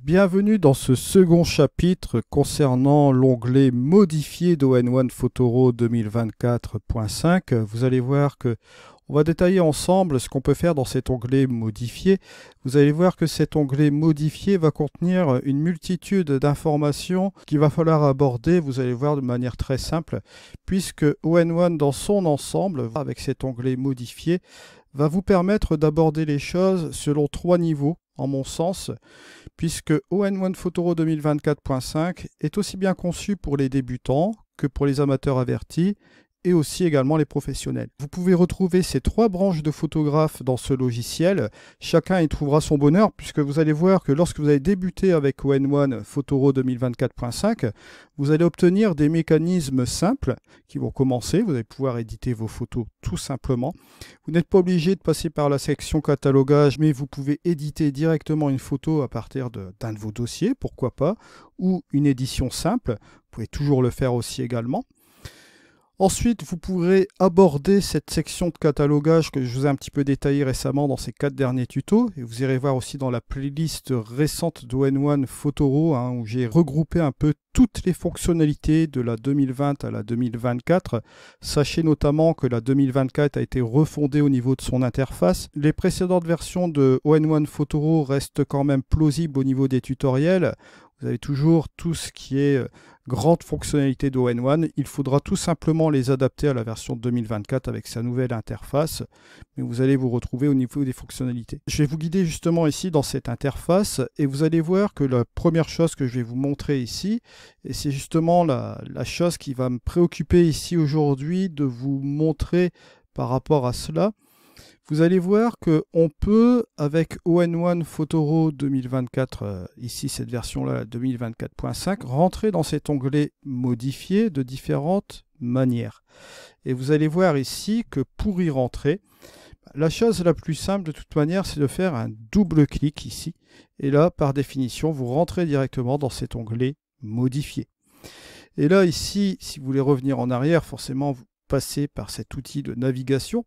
Bienvenue dans ce second chapitre concernant l'onglet modifié d'ON1 Photoro 2024.5. Vous allez voir que on va détailler ensemble ce qu'on peut faire dans cet onglet modifié. Vous allez voir que cet onglet modifié va contenir une multitude d'informations qu'il va falloir aborder, vous allez voir de manière très simple, puisque ON1 dans son ensemble, avec cet onglet modifié, va vous permettre d'aborder les choses selon trois niveaux, en mon sens, puisque ON1 Photoro 2024.5 est aussi bien conçu pour les débutants que pour les amateurs avertis, et aussi également les professionnels. Vous pouvez retrouver ces trois branches de photographes dans ce logiciel. Chacun y trouvera son bonheur, puisque vous allez voir que lorsque vous allez débuter avec ON1 Photoro 2024.5, vous allez obtenir des mécanismes simples qui vont commencer. Vous allez pouvoir éditer vos photos tout simplement. Vous n'êtes pas obligé de passer par la section catalogage, mais vous pouvez éditer directement une photo à partir d'un de vos dossiers, pourquoi pas, ou une édition simple. Vous pouvez toujours le faire aussi également. Ensuite, vous pourrez aborder cette section de catalogage que je vous ai un petit peu détaillé récemment dans ces 4 derniers tutos. Et vous irez voir aussi dans la playlist récente d'ON1 Photoro, où j'ai regroupé un peu toutes les fonctionnalités de la 2020 à la 2024. Sachez notamment que la 2024 a été refondée au niveau de son interface. Les précédentes versions de ON1 Photoro restent quand même plausibles au niveau des tutoriels. Vous avez toujours tout ce qui est grande fonctionnalité d'ON1. Il faudra tout simplement les adapter à la version 2024 avec sa nouvelle interface. Mais vous allez vous retrouver au niveau des fonctionnalités. Je vais vous guider justement ici dans cette interface et vous allez voir que la première chose que je vais vous montrer ici, et c'est justement la chose qui va me préoccuper ici aujourd'hui de vous montrer par rapport à cela. Vous allez voir qu'on peut, avec ON1 Photoro 2024, ici cette version-là, 2024.5, rentrer dans cet onglet modifié de différentes manières. Et vous allez voir ici que pour y rentrer, la chose la plus simple de toute manière, c'est de faire un double clic ici. Et là, par définition, vous rentrez directement dans cet onglet modifié. Et là, ici, si vous voulez revenir en arrière, forcément, vous passez par cet outil de navigation.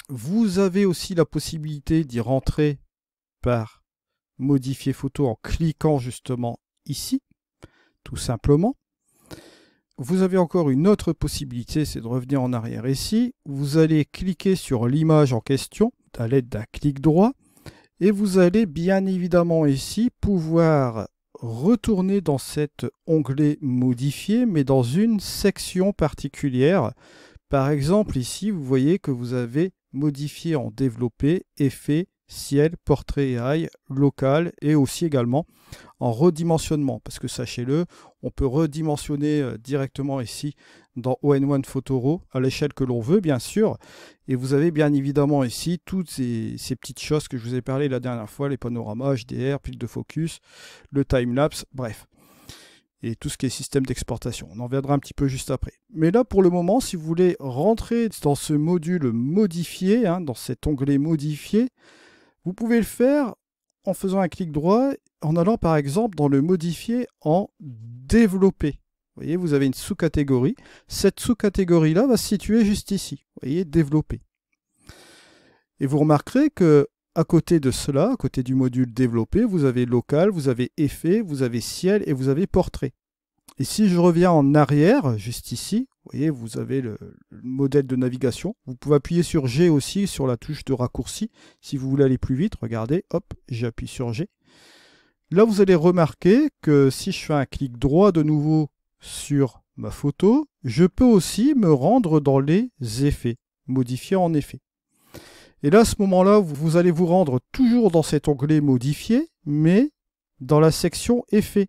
Vous avez aussi la possibilité d'y rentrer par modifier photo en cliquant justement ici, tout simplement. Vous avez encore une autre possibilité, c'est de revenir en arrière ici. Vous allez cliquer sur l'image en question à l'aide d'un clic droit et vous allez bien évidemment ici pouvoir retourner dans cet onglet modifié, mais dans une section particulière. Par exemple, ici, vous voyez que vous avez modifié en développé, effet, ciel, portrait AI, local et aussi également en redimensionnement. Parce que sachez-le, on peut redimensionner directement ici dans ON1 Photoro à l'échelle que l'on veut, bien sûr. Et vous avez bien évidemment ici toutes ces petites choses que je vous ai parlé la dernière fois, les panoramas, HDR, pile de focus, le timelapse, bref. Et tout ce qui est système d'exportation. On en viendra un petit peu juste après. Mais là, pour le moment, si vous voulez rentrer dans ce module modifié, dans cet onglet modifié, vous pouvez le faire en faisant un clic droit, en allant par exemple dans le modifier en développer. Vous voyez, vous avez une sous-catégorie. Cette sous-catégorie-là va se situer juste ici. Vous voyez, développer. Et vous remarquerez que à côté de cela, à côté du module développé, vous avez local, vous avez effet, vous avez ciel et vous avez portrait. Et si je reviens en arrière, juste ici, vous voyez, vous avez le modèle de navigation. Vous pouvez appuyer sur G aussi, sur la touche de raccourci. Si vous voulez aller plus vite, regardez, hop, j'appuie sur G. Là, vous allez remarquer que si je fais un clic droit de nouveau sur ma photo, je peux aussi me rendre dans les effets, modifier en effet. Et là, à ce moment-là, vous allez vous rendre toujours dans cet onglet modifié, mais dans la section effets.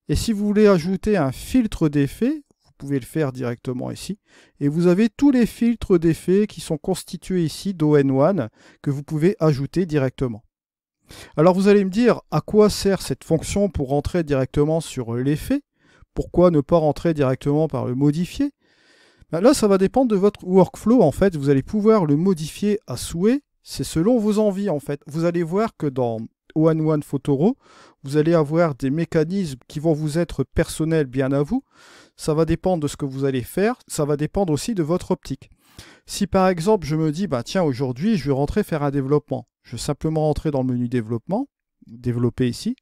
Et si vous voulez ajouter un filtre d'effet, vous pouvez le faire directement ici. Et vous avez tous les filtres d'effets qui sont constitués ici d'ON1 que vous pouvez ajouter directement. Alors vous allez me dire, à quoi sert cette fonction pour rentrer directement sur l'effet? Pourquoi ne pas rentrer directement par le modifier? Là, ça va dépendre de votre workflow, en fait. Vous allez pouvoir le modifier à souhait. C'est selon vos envies, en fait. Vous allez voir que dans ON1 Photoro, vous allez avoir des mécanismes qui vont vous être personnels bien à vous. Ça va dépendre de ce que vous allez faire. Ça va dépendre aussi de votre optique. Si par exemple, je me dis, tiens, aujourd'hui, je vais rentrer faire un développement. Je vais simplement rentrer dans le menu développement, développer ici.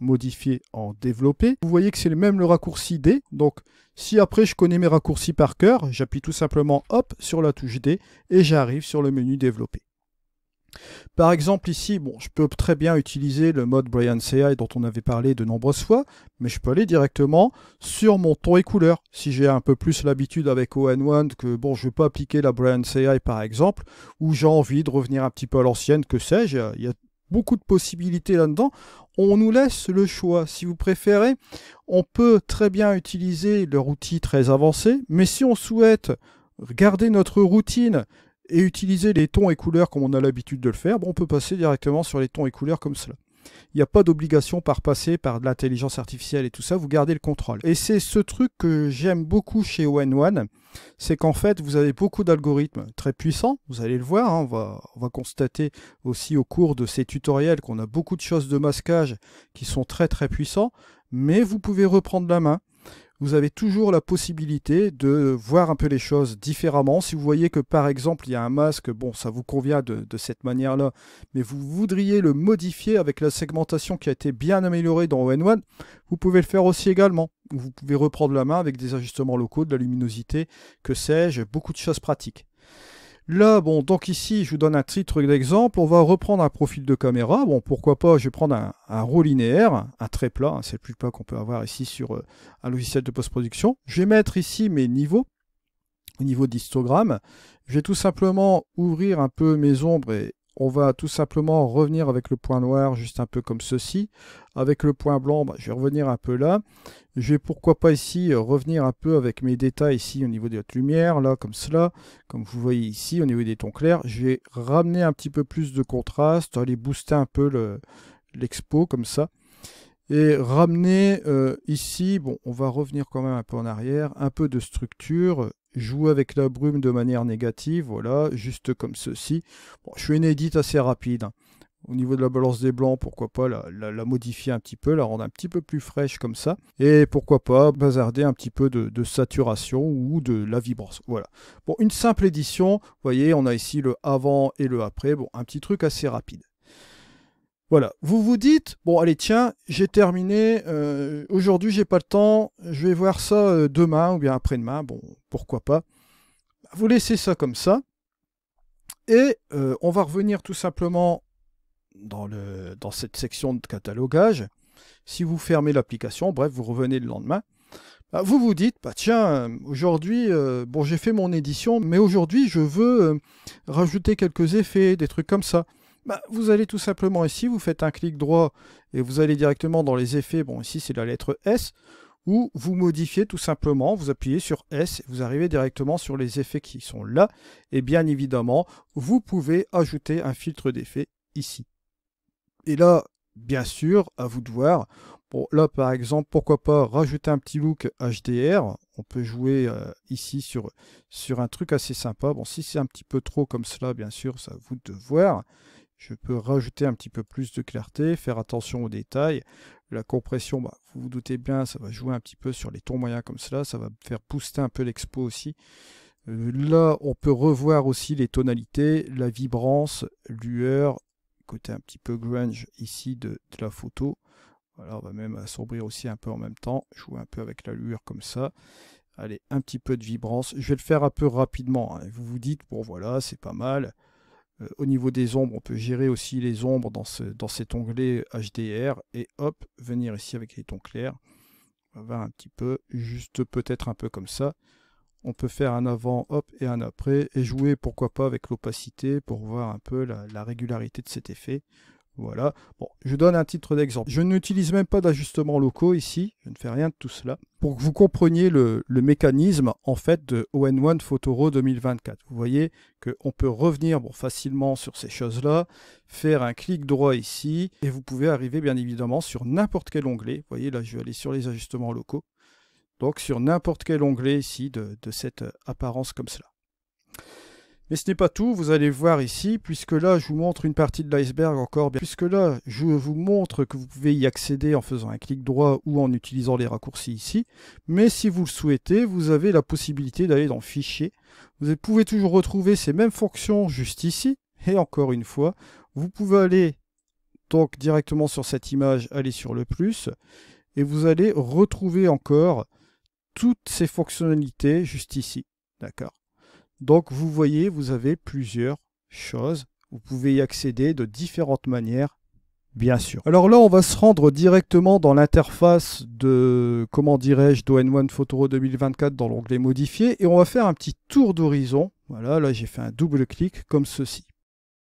modifier en développer. Vous voyez que c'est même le raccourci D. Donc, si après je connais mes raccourcis par cœur, j'appuie tout simplement hop sur la touche D et j'arrive sur le menu développer. Par exemple ici, bon, je peux très bien utiliser le mode Brigance AI dont on avait parlé de nombreuses fois, mais je peux aller directement sur mon ton et couleur. Si j'ai un peu plus l'habitude avec ON1 que bon, je ne veux pas appliquer la Brigance AI par exemple, ou j'ai envie de revenir un petit peu à l'ancienne, que sais-je, il y a beaucoup de possibilités là-dedans. On nous laisse le choix. Si vous préférez, on peut très bien utiliser leur outil très avancé, mais si on souhaite garder notre routine et utiliser les tons et couleurs comme on a l'habitude de le faire, bon, on peut passer directement sur les tons et couleurs comme cela. Il n'y a pas d'obligation par passer par de l'intelligence artificielle et tout ça, vous gardez le contrôle. Et c'est ce truc que j'aime beaucoup chez ON1, c'est qu'en fait vous avez beaucoup d'algorithmes très puissants, vous allez le voir, hein, on va constater aussi au cours de ces tutoriels qu'on a beaucoup de choses de masquage qui sont très puissants, mais vous pouvez reprendre la main. Vous avez toujours la possibilité de voir un peu les choses différemment. Si vous voyez que par exemple il y a un masque, bon ça vous convient de cette manière-là, mais vous voudriez le modifier avec la segmentation qui a été bien améliorée dans ON1, vous pouvez le faire aussi également. Vous pouvez reprendre la main avec des ajustements locaux, de la luminosité, que sais-je, beaucoup de choses pratiques. Là, bon, donc ici, je vous donne un titre d'exemple. On va reprendre un profil de caméra. Bon, pourquoi pas, je vais prendre un RAW linéaire, un trait plat. Hein, c'est le plus plat qu'on peut avoir ici sur un logiciel de post-production. Je vais mettre ici mes niveaux, au niveau d'histogramme. Je vais tout simplement ouvrir un peu mes ombres et on va tout simplement revenir avec le point noir, juste un peu comme ceci. Avec le point blanc, bah, je vais revenir un peu là. Je vais pourquoi pas ici revenir un peu avec mes détails ici au niveau de notre lumière, là comme cela, comme vous voyez ici au niveau des tons clairs. Je vais ramener un petit peu plus de contraste, aller booster un peu l'expo comme ça. Et ramener ici, bon, on va revenir quand même un peu en arrière, un peu de structure, jouer avec la brume de manière négative, voilà, juste comme ceci. Bon, je fais une édite assez rapide. Hein. Au niveau de la balance des blancs, pourquoi pas la modifier un petit peu, la rendre un petit peu plus fraîche comme ça. Et pourquoi pas bazarder un petit peu de saturation ou de la vibrance. Voilà. Bon, une simple édition. Vous voyez, on a ici le avant et le après. Bon, un petit truc assez rapide. Voilà. Vous vous dites, bon, allez, tiens, j'ai terminé. Aujourd'hui, j'ai pas le temps. Je vais voir ça demain ou bien après-demain. Bon, pourquoi pas. Vous laissez ça comme ça. Et on va revenir tout simplement dans cette section de catalogage. Si vous fermez l'application, bref, vous revenez le lendemain, bah, vous vous dites, bah, tiens, aujourd'hui, bon, j'ai fait mon édition, mais aujourd'hui, je veux rajouter quelques effets, des trucs comme ça. Bah, vous allez tout simplement ici, vous faites un clic droit et vous allez directement dans les effets. Bon, ici, c'est la lettre S, où vous modifiez tout simplement, vous appuyez sur S, vous arrivez directement sur les effets qui sont là. Et bien évidemment, vous pouvez ajouter un filtre d'effet ici. Et là, bien sûr, à vous de voir. Bon, là, par exemple, pourquoi pas rajouter un petit look HDR. On peut jouer ici sur un truc assez sympa. Bon, si c'est un petit peu trop comme cela, bien sûr, c'est à vous de voir. Je peux rajouter un petit peu plus de clarté, faire attention aux détails. La compression, bah, vous vous doutez bien, ça va jouer un petit peu sur les tons moyens comme cela. Ça va faire booster un peu l'expo aussi. Là, on peut revoir aussi les tonalités, la vibrance, lueur, côté un petit peu grunge ici de la photo. Voilà, on va même assombrir aussi un peu en même temps, jouer un peu avec la lueur comme ça. Allez, un petit peu de vibrance. Je vais le faire un peu rapidement. Hein. Vous vous dites, bon voilà, c'est pas mal. Au niveau des ombres, on peut gérer aussi les ombres dans cet onglet HDR. Et hop, venir ici avec les tons clairs. On va voir un petit peu, juste peut-être un peu comme ça. On peut faire un avant, hop, et un après, et jouer, pourquoi pas, avec l'opacité pour voir un peu la régularité de cet effet. Voilà. Bon, je donne un titre d'exemple. Je n'utilise même pas d'ajustements locaux ici. Je ne fais rien de tout cela. Pour que vous compreniez le mécanisme, en fait, de ON1 Photorow 2024. Vous voyez qu'on peut revenir facilement sur ces choses-là, faire un clic droit ici, et vous pouvez arriver, bien évidemment, sur n'importe quel onglet. Vous voyez, là, je vais aller sur les ajustements locaux. Donc sur n'importe quel onglet ici de cette apparence comme cela. Mais ce n'est pas tout, vous allez voir ici, puisque là je vous montre une partie de l'iceberg encore, puisque là je vous montre que vous pouvez y accéder en faisant un clic droit ou en utilisant les raccourcis ici. Mais si vous le souhaitez, vous avez la possibilité d'aller dans Fichier. Vous pouvez toujours retrouver ces mêmes fonctions juste ici. Et encore une fois, vous pouvez aller donc directement sur cette image, allez sur le plus et vous allez retrouver encore toutes ces fonctionnalités juste ici. D'accord. Donc vous voyez, vous avez plusieurs choses. Vous pouvez y accéder de différentes manières, bien sûr. Alors là, on va se rendre directement dans l'interface de, comment dirais-je, d'ON1 Photoro 2024 dans l'onglet modifié et on va faire un petit tour d'horizon. Voilà, là j'ai fait un double clic comme ceci.